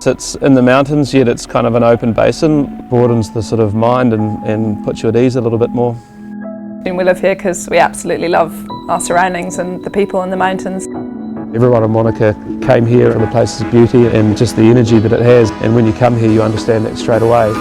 It's in the mountains, yet it's kind of an open basin. Broadens the sort of mind and puts you at ease a little bit more. And we live here because we absolutely love our surroundings and the people in the mountains. Everyone in Monica came here and the place's beauty and just the energy that it has, and when you come here you understand that straight away.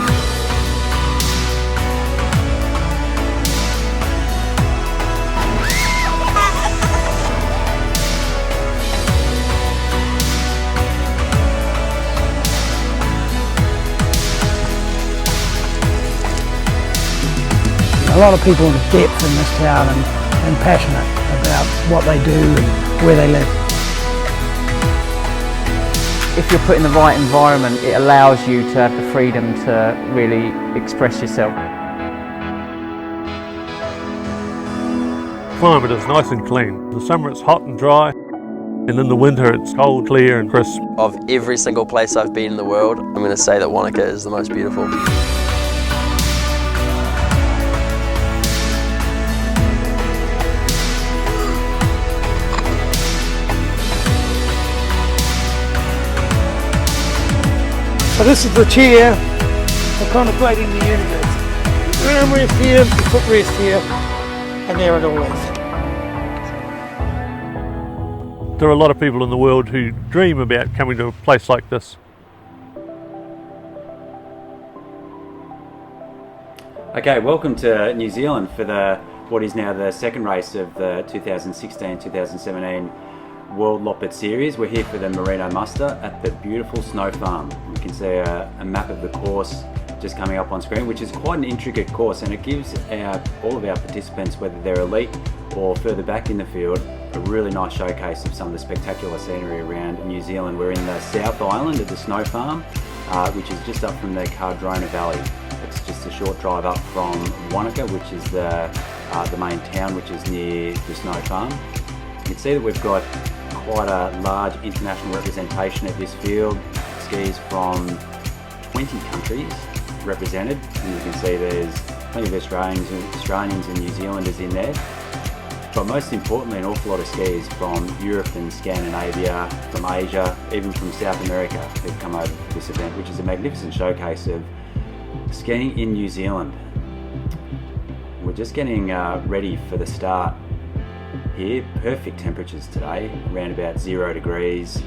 A lot of people with depth in this town and passionate about what they do and where they live. If you're put in the right environment, it allows you to have the freedom to really express yourself. Climate is nice and clean. In the summer it's hot and dry, and in the winter it's cold, clear and crisp. Of every single place I've been in the world, I'm going to say that Wanaka is the most beautiful. So this is the chair for contemplating the universe. Armrest here, the footrest here, and there it all is. There are a lot of people in the world who dream about coming to a place like this. Okay, welcome to New Zealand for what is now the second race of the 2016-2017 Worldloppet series. We're here for the Merino Muster at the beautiful Snow Farm. You can see a map of the course just coming up on screen, which is quite an intricate course, and it gives all of our participants, whether they're elite or further back in the field, a really nice showcase of some of the spectacular scenery around New Zealand. We're in the South Island of the Snow Farm, which is just up from the Cardrona Valley. It's just a short drive up from Wanaka, which is the main town, which is near the Snow Farm. You can see that we've got quite a large international representation at this field. Skis from 20 countries represented, and you can see there's plenty of Australians and New Zealanders in there. But most importantly, an awful lot of skiers from Europe and Scandinavia, from Asia, even from South America who've come over to this event, which is a magnificent showcase of skiing in New Zealand. We're just getting ready for the start here. Perfect temperatures today, around about 0 degrees.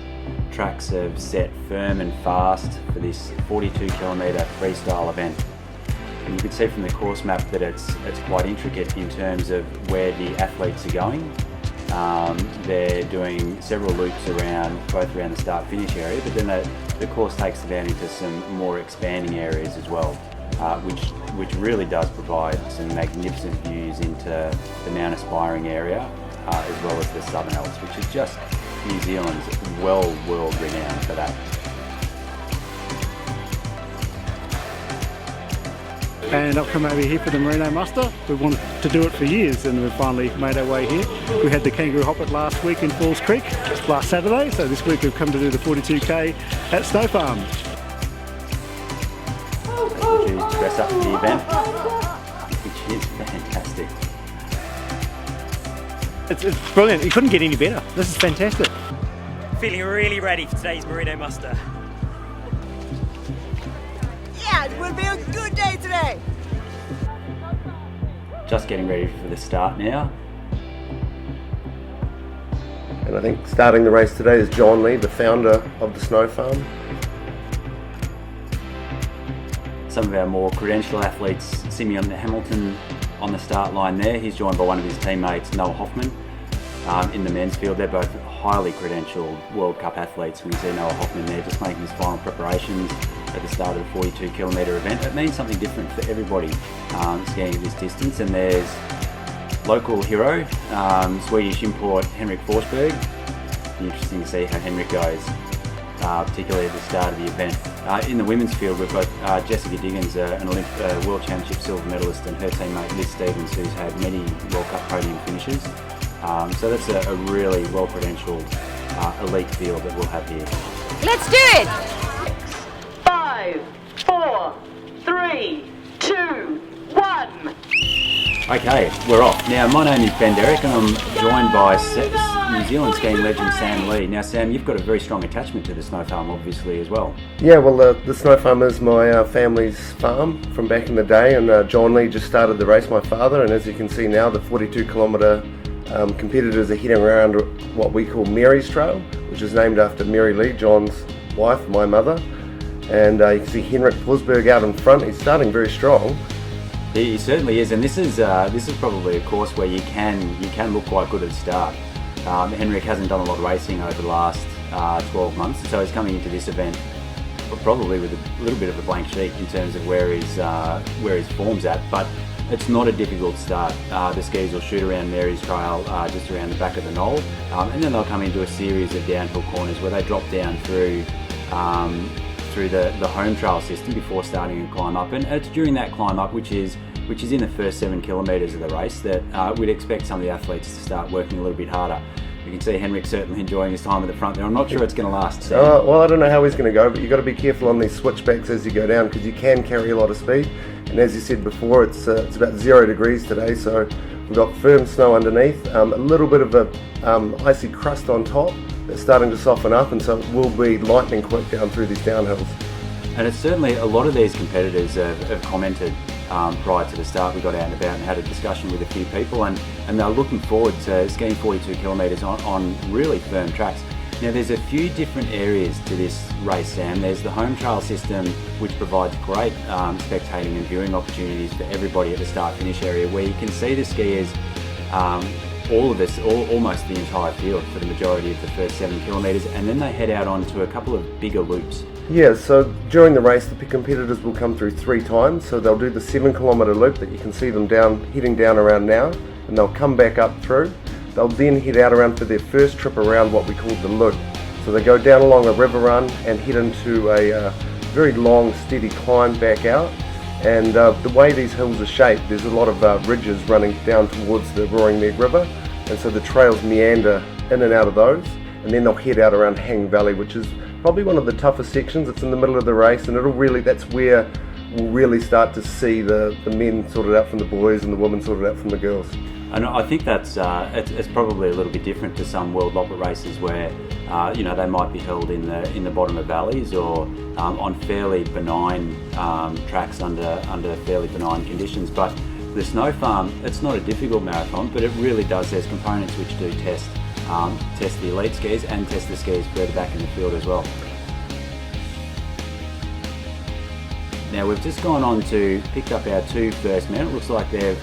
Tracks have set firm and fast for this 42 kilometre freestyle event. And you can see from the course map that it's quite intricate in terms of where the athletes are going. They're doing several loops both around the start-finish area, but then the course takes them down into some more expanding areas as well, which really does provide some magnificent views into the Mount Aspiring area, as well as the Southern Alps, which is just New Zealand's world renowned for that. And I've come over here for the Merino Muster. We've wanted to do it for years and we've finally made our way here. We had the Kangaroo Hoppet last week in Falls Creek, last Saturday, so this week we've come to do the 42k at Snow Farm. To dress up for the event, which is fantastic. It's brilliant, you couldn't get any better. This is fantastic. Feeling really ready for today's Merino Muster. Yeah, it will be a good day today. Just getting ready for the start now. And I think starting the race today is John Lee, the founder of the Snow Farm. Some of our more credentialed athletes, Simeon Hamilton on the start line there. He's joined by one of his teammates, Noah Hoffman, in the men's field. They're both highly credentialed World Cup athletes. We see Noah Hoffman there just making his final preparations at the start of the 42 kilometre event. It means something different for everybody skiing at this distance, and there's local hero, Swedish import Henrik Forsberg. Be interesting to see how Henrik goes, particularly at the start of the event. In the women's field, we've got Jessica Diggins, an World Championship silver medalist, and her teammate Liz Stevens, who's had many World Cup podium finishes. So that's a really well-credentialed elite field that we'll have here. Let's do it! 5, 4, 3, 2, 1. Okay, we're off. Now, my name is Ben Derrick and I'm joined by New Zealand skiing legend Sam Lee. Now, Sam, you've got a very strong attachment to the snow farm, obviously, as well. Yeah, well, the snow farm is my family's farm from back in the day, and John Lee just started the race, my father, and as you can see now, the 42-kilometre competitors are heading around what we call Mary's Trail, which is named after Mary Lee, John's wife, my mother. And you can see Henrik Pusberg out in front. He's starting very strong. He certainly is, and this is probably a course where you can look quite good at the start. Henrik hasn't done a lot of racing over the last 12 months, so he's coming into this event probably with a little bit of a blank sheet in terms of where his form's at. But it's not a difficult start. The skis will shoot around Mary's Trail, just around the back of the knoll, and then they'll come into a series of downhill corners where they drop down through the home trail system before starting to climb up. And it's during that climb up, which is in the first 7 kilometres of the race, that we'd expect some of the athletes to start working a little bit harder. You can see Henrik certainly enjoying his time at the front there. I'm not sure it's going to last. Well, I don't know how he's going to go, but you've got to be careful on these switchbacks as you go down, because you can carry a lot of speed. And as you said before, it's about 0 degrees today, so we've got firm snow underneath, a little bit of a icy crust on top that's starting to soften up, and so it will be lightning quick down through these downhills. And it's certainly, a lot of these competitors have commented prior to the start. We got out and about and had a discussion with a few people, and they're looking forward to skiing 42 kilometres on really firm tracks. Now, there's a few different areas to this race, Sam. There's the home trail system, which provides great spectating and viewing opportunities for everybody at the start-finish area, where you can see the skiers, almost the entire field for the majority of the first 7 kilometres, and then they head out onto a couple of bigger loops. Yeah, so during the race, the competitors will come through 3 times. So they'll do the 7-kilometre loop that you can see them heading down around now, and they'll come back up through. They'll then head out around for their first trip around what we call the loop. So they go down along a river run and head into a very long, steady climb back out. And the way these hills are shaped, there's a lot of ridges running down towards the Roaring Meg River, and so the trails meander in and out of those, and then they'll head out around Hang Valley, which is probably one of the toughest sections. It's in the middle of the race, and that's where we'll really start to see the men sorted out from the boys and the women sorted out from the girls. And I think that's it's probably a little bit different to some Worldloppet races where they might be held in the bottom of valleys or on fairly benign tracks under fairly benign conditions. But the snow farm, it's not a difficult marathon, but it really does. There's components which do test the elite skiers and test the skiers further back in the field as well. Now, we've just gone on to pick up our 2 first men. It looks like they've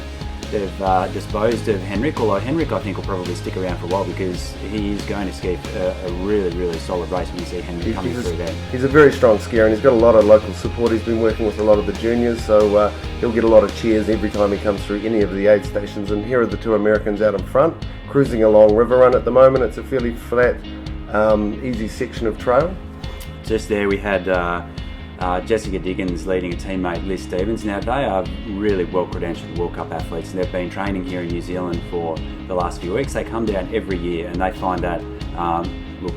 disposed of Henrik, although Henrik I think will probably stick around for a while because he is going to ski a really, really solid race when you see Henrik coming through there. He's a very strong skier, and he's got a lot of local support. He's been working with a lot of the juniors, so he'll get a lot of cheers every time he comes through any of the aid stations. And here are the 2 Americans out in front, cruising along River Run at the moment. It's a fairly flat, easy section of trail. Just there we had Jessica Diggins leading a teammate, Liz Stevens. Now, they are really well-credentialed World Cup athletes, and they've been training here in New Zealand for the last few weeks. They come down every year, and they find that,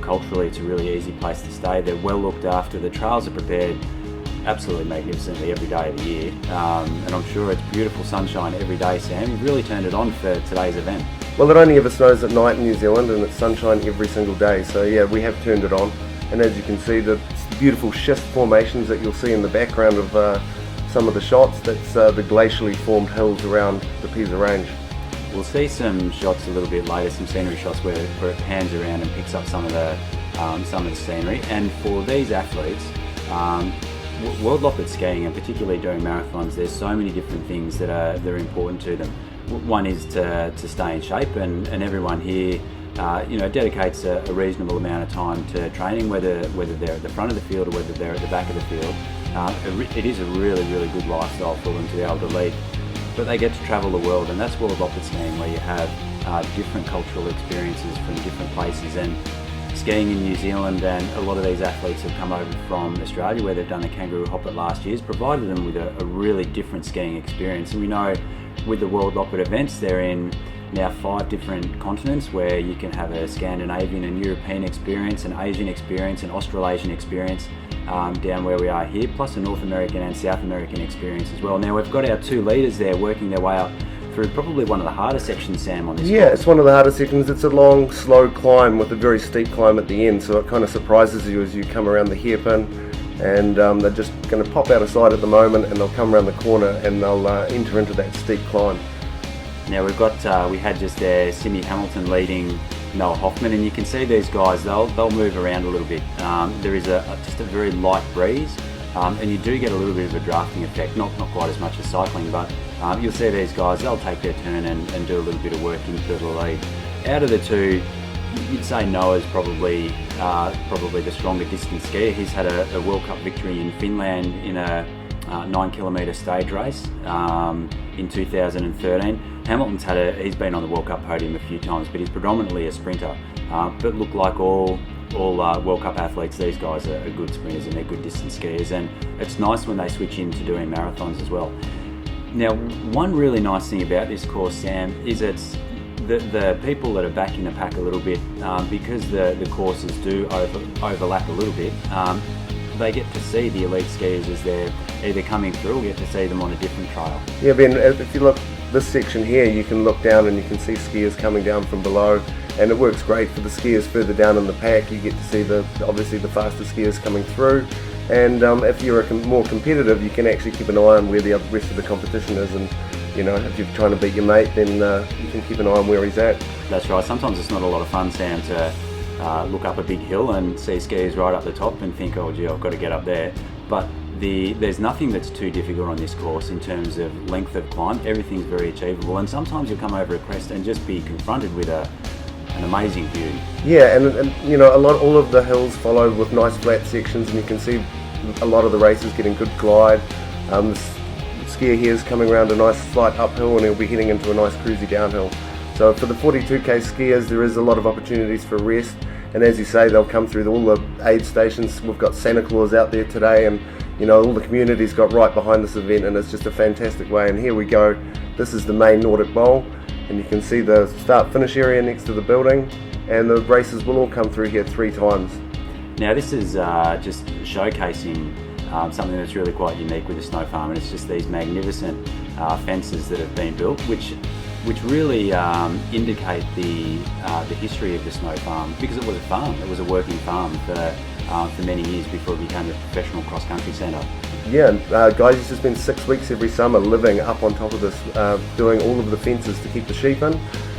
culturally, it's a really easy place to stay. They're well looked after. The trails are prepared absolutely magnificently every day of the year, and I'm sure it's beautiful sunshine every day, Sam. You've really turned it on for today's event. Well, it only ever snows at night in New Zealand, and it's sunshine every single day, so yeah, we have turned it on. And as you can see, the beautiful schist formations that you'll see in the background of some of the shots, that's the glacially formed hills around the Pisa Range. We'll see some shots a little bit later, some scenery shots where it pans around and picks up some of the scenery. And for these athletes, Worldloppet skiing, and particularly during marathons, there's so many different things that are important to them. One is to stay in shape, and everyone here dedicates a reasonable amount of time to training, whether they're at the front of the field or whether they're at the back of the field. It is a really, really good lifestyle for them to be able to lead. But they get to travel the world, and that's Worldloppet skiing, where you have different cultural experiences from different places. And skiing in New Zealand, and a lot of these athletes have come over from Australia, where they've done the Kangaroo Hoppet last year, has provided them with a really different skiing experience. And we know with the Worldloppet events, they're in now 5 different continents, where you can have a Scandinavian and European experience, an Asian experience, an Australasian experience, down where we are here, plus a North American and South American experience as well. Now, we've got our 2 leaders there working their way up through probably one of the harder sections, Sam, on this Yeah, course. it's one of the harder sections. It's a long, slow climb with a very steep climb at the end, so it kind of surprises you as you come around the hairpin. And they're just going to pop out of sight at the moment, and they'll come around the corner and they'll enter into that steep climb. Now we've got, we had just there Simi Hamilton leading Noah Hoffman, and you can see these guys, they'll move around a little bit. There is just a very light breeze, and you do get a little bit of a drafting effect, not quite as much as cycling, but you'll see these guys, they'll take their turn and do a little bit of work into the lead. Out of the two, you'd say Noah's probably the stronger distance skier. He's had a World Cup victory in Finland in a 9-kilometre stage race in 2013. Hamilton's he's been on the World Cup podium a few times, but he's predominantly a sprinter. But look, like all World Cup athletes, these guys are good sprinters and they're good distance skiers, and it's nice when they switch into doing marathons as well. Now, one really nice thing about this course, Sam, is it's the people that are back in the pack a little bit, because the courses do overlap a little bit. They get to see the elite skiers as they're either coming through or get to see them on a different trail. Yeah, Ben, if you look this section here, you can look down and you can see skiers coming down from below, and it works great for the skiers further down in the pack. You get to see obviously the faster skiers coming through, and if you're more competitive, you can actually keep an eye on where the rest of the competition is, and you know, if you're trying to beat your mate, then you can keep an eye on where he's at. That's right. Sometimes it's not a lot of fun, Sam, to look up a big hill and see skiers right up the top and think, oh gee, I've got to get up there. But there's nothing that's too difficult on this course in terms of length of climb. Everything's very achievable, and sometimes you'll come over a crest and just be confronted with an amazing view. Yeah, and you know, all of the hills follow with nice flat sections, and you can see a lot of the races getting good glide. The skier here is coming around a nice slight uphill, and he'll be heading into a nice cruisy downhill. So for the 42k skiers, there is a lot of opportunities for rest, and as you say, they'll come through all the aid stations. We've got Santa Claus out there today, and you know, all the community's got right behind this event, and it's just a fantastic way. And here we go. This is the main Nordic Bowl, and you can see the start-finish area next to the building, and the races will all come through here 3 times. Now this is just showcasing something that's really quite unique with the Snow Farm, and it's just these magnificent fences that have been built, which really indicate the history of the Snow Farm, because it was a farm. It was a working farm for many years before it became a professional cross-country centre. Yeah, guys used to spend 6 weeks every summer living up on top of this, doing all of the fences to keep the sheep in.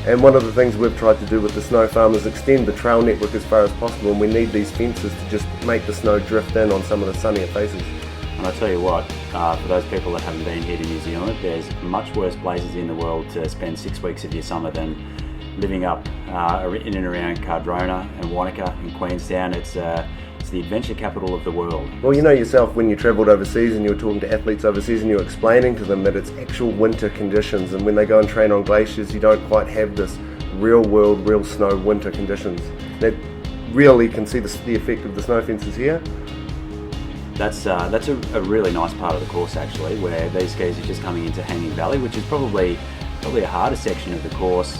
And one of the things we've tried to do with the Snow Farm is extend the trail network as far as possible, and we need these fences to just make the snow drift in on some of the sunnier faces. And I tell you what, for those people that haven't been here to New Zealand, there's much worse places in the world to spend 6 weeks of your summer than living up in and around Cardrona and Wanaka and Queenstown. It's the adventure capital of the world. Well, you know yourself, when you travelled overseas and you were talking to athletes overseas and you were explaining to them that it's actual winter conditions, and when they go and train on glaciers, you don't quite have this real world, real snow winter conditions. That really can see the effect of the snow fences here. That's a really nice part of the course actually, where these skis are just coming into Hanging Valley, which is probably a harder section of the course.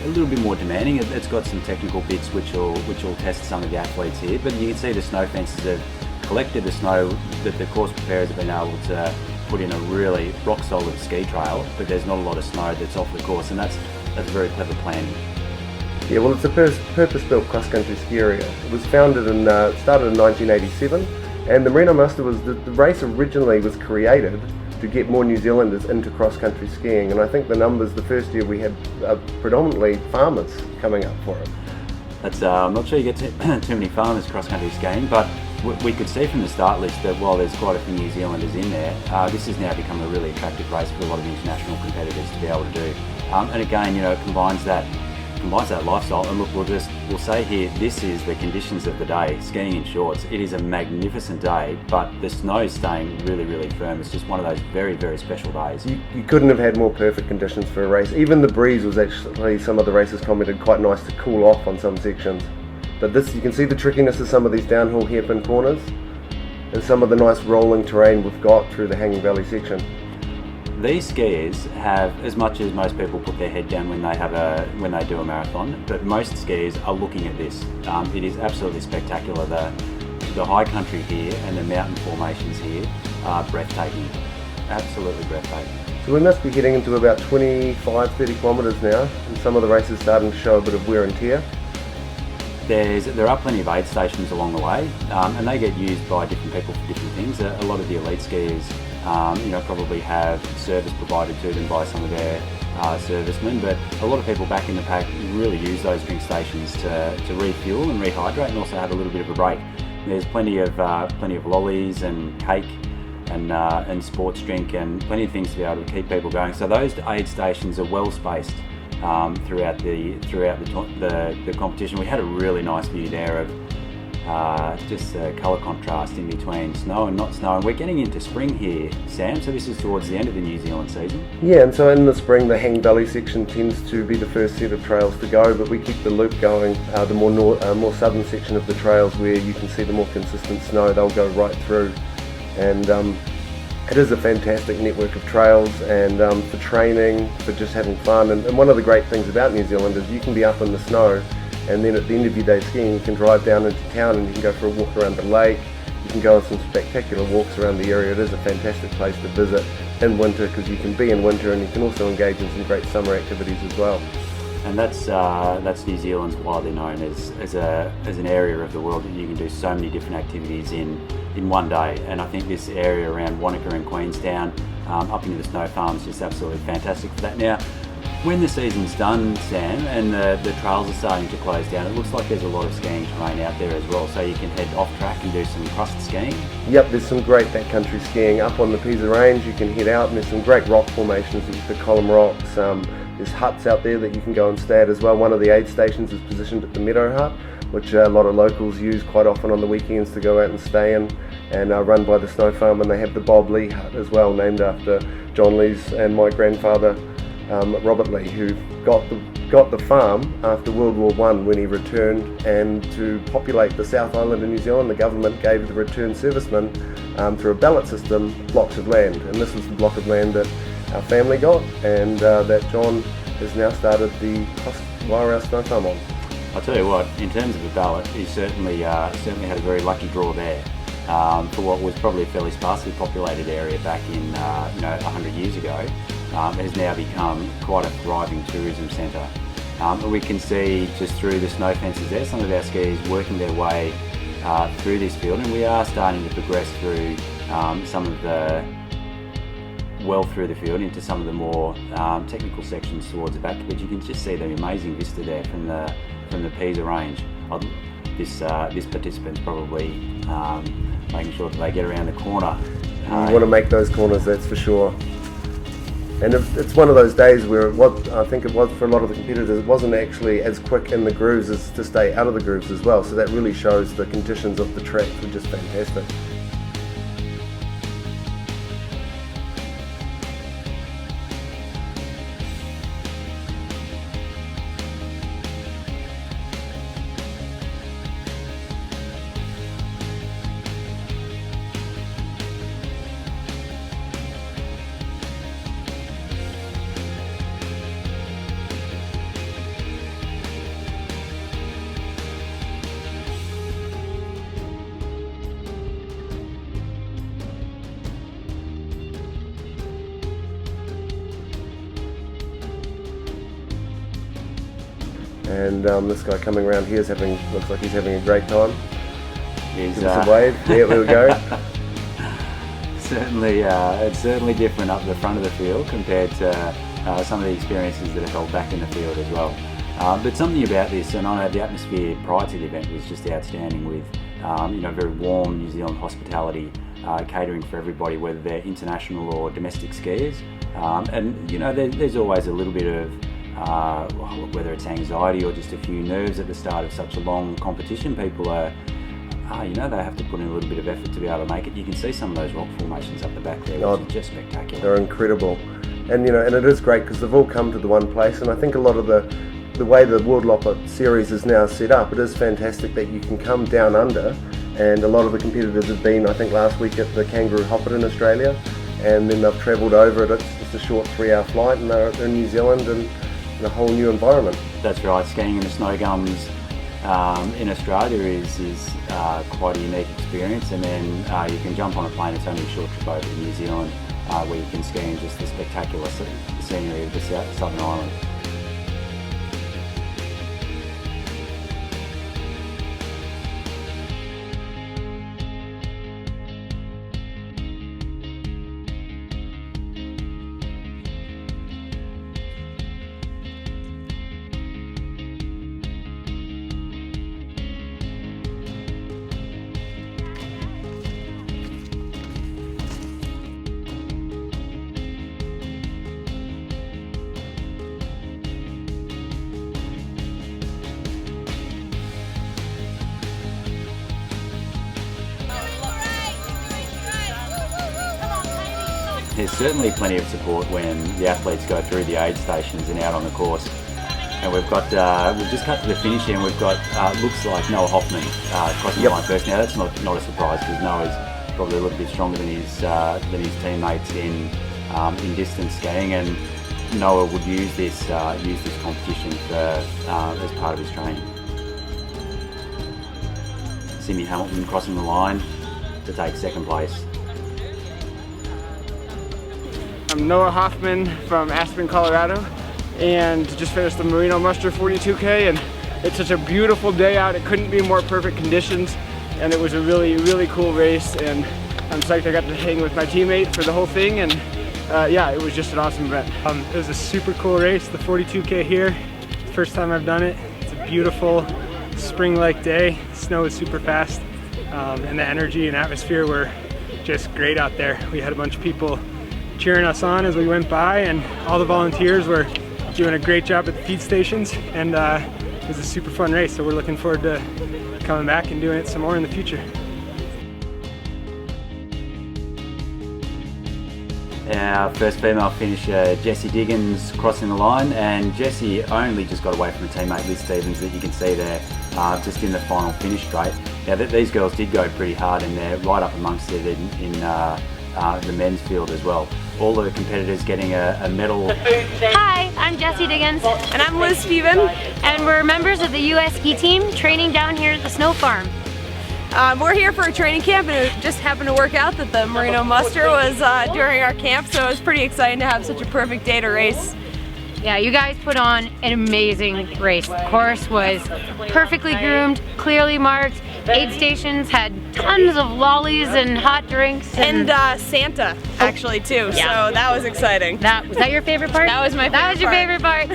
A little bit more demanding. It's got some technical bits which will test some of the athletes here, but you can see the snow fences have collected the snow that the course preparers have been able to put in a really rock solid ski trail, but there's not a lot of snow that's off the course, and that's very clever planning. Yeah, well, it's a purpose-built cross-country ski area. It was founded and started in 1987, and the Merino Muster the race originally was created to get more New Zealanders into cross-country skiing, and I think the numbers the first year we had predominantly farmers coming up for it. I'm not sure you get too many farmers cross-country skiing, but we could see from the start list that while there's quite a few New Zealanders in there, this has now become a really attractive race for a lot of international competitors to be able to do. And again, you know, it combines that lifestyle. And look, we'll say here, this is the conditions of the day, skiing in shorts. It is a magnificent day, but the snow is staying really, really firm. It's just one of those very, very special days. You couldn't have had more perfect conditions for a race. Even the breeze was actually, some of the races commented, quite nice to cool off on some sections. But this, you can see the trickiness of some of these downhill hairpin corners and some of the nice rolling terrain we've got through the Hanging Valley section. These skiers have, as much as most people put their head down when they do a marathon, but most skiers are looking at this. It is absolutely spectacular. The high country here and the mountain formations here are breathtaking, absolutely breathtaking. So we must be heading into about 25-30 kilometres now, and some of the races starting to show a bit of wear and tear. There are plenty of aid stations along the way, and they get used by different people for different things. A lot of the elite skiers, probably have service provided to them by some of their servicemen, but a lot of people back in the pack really use those drink stations to refuel and rehydrate, and also have a little bit of a break. There's plenty of lollies and cake and sports drink and plenty of things to be able to keep people going. So those aid stations are well spaced throughout the competition. We had a really nice view there of just the colour contrast in between snow and not snow. And we're getting into spring here, Sam, so this is towards the end of the New Zealand season. Yeah, and so in the spring the Hang Valley section tends to be the first set of trails to go, but we keep the loop going, the more southern section of the trails where you can see the more consistent snow, they'll go right through. And it is a fantastic network of trails, and for training, for just having fun. And one of the great things about New Zealand is you can be up in the snow, and then at the end of your day skiing you can drive down into town and you can go for a walk around the lake. You can go on some spectacular walks around the area. It is a fantastic place to visit in winter, because you can be in winter and you can also engage in some great summer activities as well. And that's New Zealand's widely known as an area of the world that you can do so many different activities in one day. And I think this area around Wanaka and Queenstown, up into the snow farms, is just absolutely fantastic for that. Now, when the season's done, Sam, and the trails are starting to close down, it looks like there's a lot of skiing terrain out there as well, so you can head off track and do some crust skiing. Yep, there's some great backcountry skiing up on the Pisa Range. You can head out, and there's some great rock formations, the column rocks. There's huts out there that you can go and stay at as well. One of the aid stations is positioned at the Meadow Hut, which a lot of locals use quite often on the weekends to go out and stay in, and run by the Snow Farm. And they have the Bob Lee Hut as well, named after John Lee's and my grandfather Robert Lee, who got the farm after World War I when he returned, and to populate the South Island of New Zealand the government gave the returned servicemen through a ballot system blocks of land, and this was the block of land that our family got, and that John has now started the Waiara Snow Farm on. I'll tell you what, in terms of a ballot, he certainly had a very lucky draw there for what was probably a fairly sparsely populated area back in 100 years ago. It has now become quite a thriving tourism centre. We can see just through the snow fences there some of our skiers working their way through this field, and we are starting to progress through through the field into some of the more technical sections towards the back, but you can just see the amazing vista there from the Pisa Range. This participant's probably making sure that they get around the corner. You want to make those corners, that's for sure. And it's one of those days where I think it was for a lot of the competitors, it wasn't actually as quick in the grooves as to stay out of the grooves as well, so that really shows the conditions of the track were just fantastic. And this guy coming around here looks like he's having a great time. Give us a wave. There we go. Certainly, it's certainly different up the front of the field compared to some of the experiences that are held back in the field as well. But something about this, and I know the atmosphere prior to the event was just outstanding, with very warm New Zealand hospitality, catering for everybody, whether they're international or domestic skiers. And there's always a little bit of whether it's anxiety or just a few nerves at the start of such a long competition. People are, they have to put in a little bit of effort to be able to make it. You can see some of those rock formations up the back there, which is just spectacular. They're incredible, and and it is great because they've all come to the one place. And I think a lot of the way the Worldloppet series is now set up, it is fantastic that you can come down under, and a lot of the competitors have been, I think last week, at the Kangaroo Hoppet in Australia, and then they've travelled over it. It's just a short 3-hour flight, and they're in New Zealand and in a whole new environment. That's right. Skiing in the snow gums in Australia is quite a unique experience, and then you can jump on a plane. It's only a short trip over to New Zealand where you can ski in just the spectacular scenery of the Southern Island. There's certainly plenty of support when the athletes go through the aid stations and out on the course. And we've just cut to the finish here, and we've got, looks like Noah Hoffman crossing the line first. Now that's not a surprise, because Noah's probably a little bit stronger than his teammates in distance skiing, and Noah would use this competition as part of his training. Simi Hamilton crossing the line to take second place. I'm Noah Hoffman from Aspen, Colorado, and just finished the Merino Muster 42K, and it's such a beautiful day out. It couldn't be more perfect conditions, and it was a really cool race, and I'm psyched I got to hang with my teammate for the whole thing, and yeah, it was just an awesome event. It was a super cool race, the 42K here. First time I've done it. It's a beautiful spring-like day. The snow is super fast, and the energy and atmosphere were just great out there. We had a bunch of people cheering us on as we went by, and all the volunteers were doing a great job at the feed stations, and it was a super fun race, so we're looking forward to coming back and doing it some more in the future. Our first female finisher, Jessie Diggins, crossing the line, and Jessie only just got away from her teammate Liz Stevens, that you can see there just in the final finish straight. Now these girls did go pretty hard, and they're right up amongst it in the men's field as well. All of the competitors getting a medal. Hi, I'm Jessie Diggins. And I'm Liz Steven. And we're members of the US ski team training down here at the snow farm. We're here for a training camp, and it just happened to work out that the Merino Muster was during our camp, so it was pretty exciting to have such a perfect day to race. Yeah, you guys put on an amazing race. The course was perfectly groomed, clearly marked. Aid stations had tons of lollies and hot drinks. And Santa, actually, too, yeah. So that was exciting. Was that your favorite part? That was my favorite part. That was your favorite part.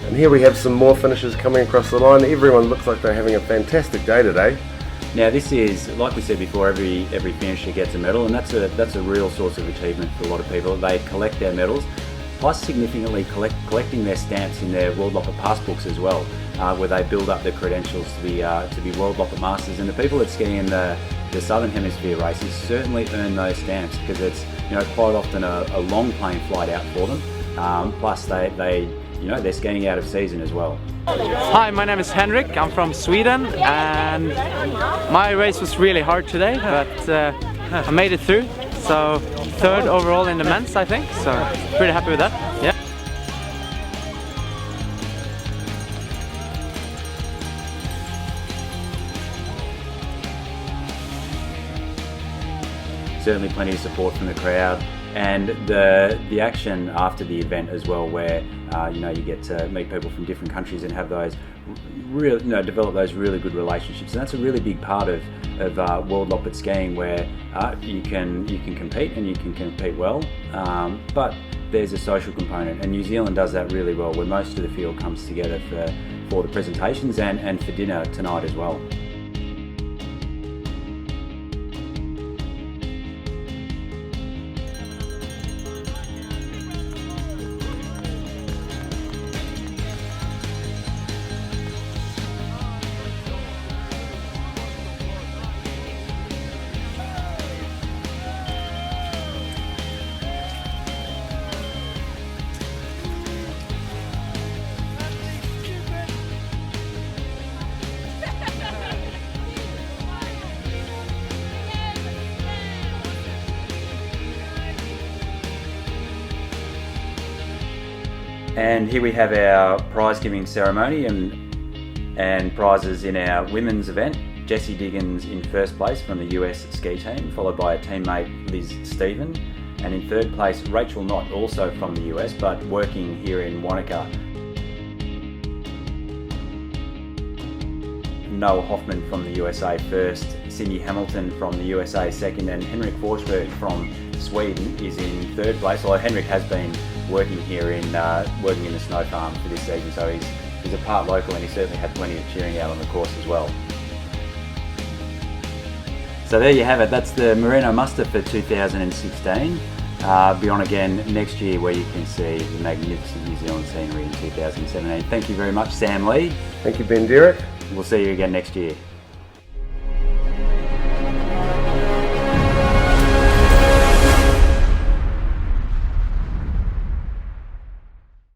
And here we have some more finishers coming across the line. Everyone looks like they're having a fantastic day today. Now this is, like we said before, every finisher gets a medal, and that's a real source of achievement for a lot of people. They collect their medals, plus significantly collecting their stamps in their Worldloppet passbooks as well, where they build up their credentials to be Worldloppet Masters. And the people that ski in the Southern Hemisphere races certainly earn those stamps, because it's quite often a long plane flight out for them. Plus they're skiing out of season as well. Hi, my name is Henrik. I'm from Sweden, and my race was really hard today, but I made it through. So third overall in the men's, I think. So pretty happy with that. Yeah. Certainly plenty of support from the crowd, and the action after the event as well, where you get to meet people from different countries and have those develop those really good relationships, and that's a really big part of Worldloppet skiing, where you can compete, and you can compete well, but there's a social component, and New Zealand does that really well, where most of the field comes together for the presentations and for dinner tonight as well. And here we have our prize giving ceremony, and And prizes in our women's event, Jessie Diggins in first place from the US ski team, followed by a teammate Liz Stephen. And in third place, Rachel Knott, also from the US, but working here in Wanaka. Noah Hoffman from the USA first, Cindy Hamilton from the USA second, and Henrik Forsberg from Sweden is in third place. Although Henrik has been working here in the snow farm for this season, so he's a part local, and he certainly had plenty of cheering out on the course as well. So there you have it. That's the Merino Muster for 2016. Be on again next year, where you can see the magnificent New Zealand scenery in 2017. Thank you very much, Sam Lee. Thank you, Ben Derek. We'll see you again next year.